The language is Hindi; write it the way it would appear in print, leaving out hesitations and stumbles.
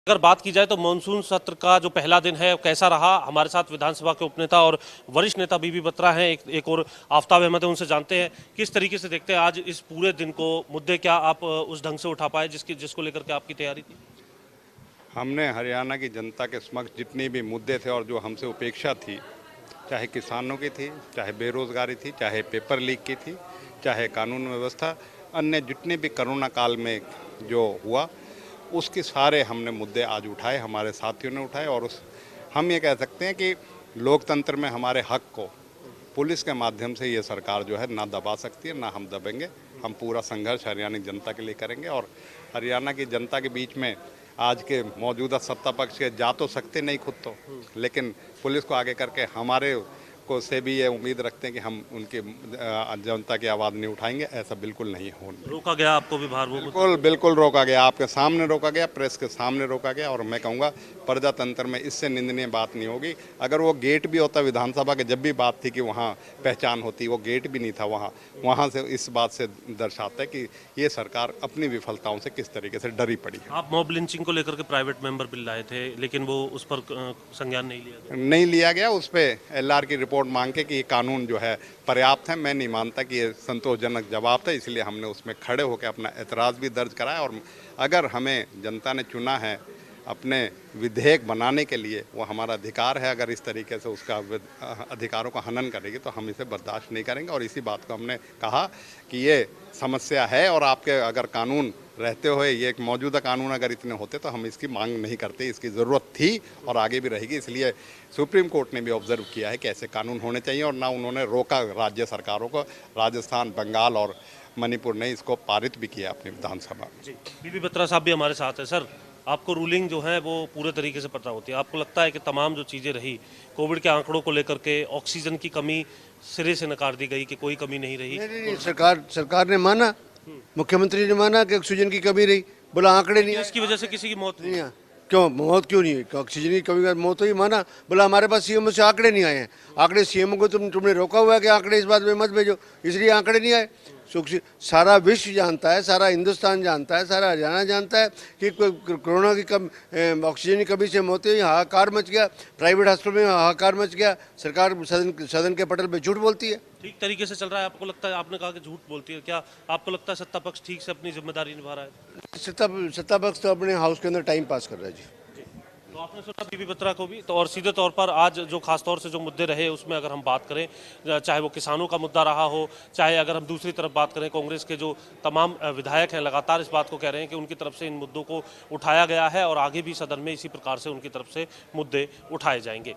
अगर बात की जाए तो मानसून सत्र का जो पहला दिन है कैसा रहा, हमारे साथ विधानसभा के उपनेता और वरिष्ठ नेता बीबी बत्रा हैं, एक और आफ्ताब अहमद है, उनसे जानते हैं किस तरीके से देखते हैं आज इस पूरे दिन को। मुद्दे क्या आप उस ढंग से उठा पाए जिसको लेकर के आपकी तैयारी थी? हमने हरियाणा की जनता के समक्ष जितने भी मुद्दे थे और जो हमसे उपेक्षा थी, चाहे किसानों की थी, चाहे बेरोजगारी थी, चाहे पेपर लीक की थी, चाहे कानून व्यवस्था, अन्य जितने भी कोरोना काल में जो हुआ उसके सारे हमने मुद्दे आज उठाए, हमारे साथियों ने उठाए। और हम ये कह सकते हैं कि लोकतंत्र में हमारे हक को पुलिस के माध्यम से ये सरकार जो है ना दबा सकती है, ना हम दबेंगे। हम पूरा संघर्ष हरियाणा की जनता के लिए करेंगे और हरियाणा की जनता के बीच में आज के मौजूदा सत्ता पक्ष के जा तो सकते नहीं खुद तो, लेकिन पुलिस को आगे करके हमारे को से भी ये उम्मीद रखते हैं कि हम उनकी जनता की आवाज़ नहीं उठाएंगे। ऐसा बिल्कुल नहीं होने। रोका गया आपको भी बाहर? बिल्कुल बिल्कुल रोका गया, आपके सामने रोका गया, प्रेस के सामने रोका गया। और मैं कहूँगा प्रजातंत्र में इससे निंदनीय बात नहीं होगी। अगर वो गेट भी होता विधानसभा के, जब भी बात थी कि वहाँ पहचान होती, वो गेट भी नहीं था वहाँ से इस बात से दर्शाता है कि ये सरकार अपनी विफलताओं से किस तरीके से डरी पड़ी है। आप मॉब लिंचिंग को लेकर के प्राइवेट मेंबर बिल लाए थे, लेकिन वो उस पर संज्ञान नहीं लिया गया। उस पर LR की रिपोर्ट मांग के कि ये कानून जो है पर्याप्त है, मैं नहीं मानता कि ये संतोषजनक जवाब था, इसलिए हमने उसमें खड़े होकर अपना एतराज़ भी दर्ज कराया। और अगर हमें जनता ने चुना है अपने विधेयक बनाने के लिए, वो हमारा अधिकार है। अगर इस तरीके से उसका अधिकारों का हनन करेगी तो हम इसे बर्दाश्त नहीं करेंगे। और इसी बात को हमने कहा कि ये समस्या है और आपके अगर कानून रहते हुए ये एक मौजूदा कानून अगर इतने होते तो हम इसकी मांग नहीं करते। इसकी ज़रूरत थी और आगे भी रहेगी। इसलिए सुप्रीम कोर्ट ने भी ऑब्जर्व किया है कि ऐसे कानून होने चाहिए और ना उन्होंने रोका राज्य सरकारों को। राजस्थान, बंगाल और मणिपुर ने इसको पारित भी किया अपनी विधानसभा में। जी, बीबी बत्रा साहब भी हमारे साथ है। सर, आपको रूलिंग जो है वो पूरे तरीके से पता होती है, आपको लगता है कि तमाम जो चीज़ें रही कोविड के आंकड़ों को लेकर के, ऑक्सीजन की कमी सिरे से नकार दी गई कि कोई कमी नहीं रही? नहीं, सरकार ने माना, मुख्यमंत्री ने माना कि ऑक्सीजन की कमी रही, बोला आंकड़े नहीं आए। इसकी वजह से किसी की मौत नहीं है, क्यों मौत क्यों नहीं है? ऑक्सीजन की कमी का मौत तो ही माना, बोला हमारे पास CMO से आंकड़े नहीं आए हैं। आंकड़े CMO को तुमने रोका हुआ है कि आंकड़े इस बात में मत भेजो, इसलिए आंकड़े नहीं आए। सारा विश्व जानता है, सारा हिंदुस्तान जानता है, सारा हरियाणा जानता है कि कोरोना की ऑक्सीजन की कमी से मौतें हुई, हाहाकार मच गया, प्राइवेट हॉस्पिटल में हाहाकार मच गया। सरकार सदन के पटल पे झूठ बोलती है। ठीक तरीके से चल रहा है आपको लगता है? आपने कहा कि झूठ बोलती है, क्या आपको लगता है सत्ता पक्ष ठीक से अपनी जिम्मेदारी निभा रहा है? सत्ता पक्ष तो अपने हाउस के अंदर टाइम पास कर रहा है जी। तो आपने सुना बीबी बत्रा को भी, तो और सीधे तौर पर आज जो खास तौर से जो मुद्दे रहे उसमें अगर हम बात करें, चाहे वो किसानों का मुद्दा रहा हो, चाहे अगर हम दूसरी तरफ बात करें कांग्रेस के जो तमाम विधायक हैं लगातार इस बात को कह रहे हैं कि उनकी तरफ से इन मुद्दों को उठाया गया है और आगे भी सदन में इसी प्रकार से उनकी तरफ से मुद्दे उठाए जाएंगे।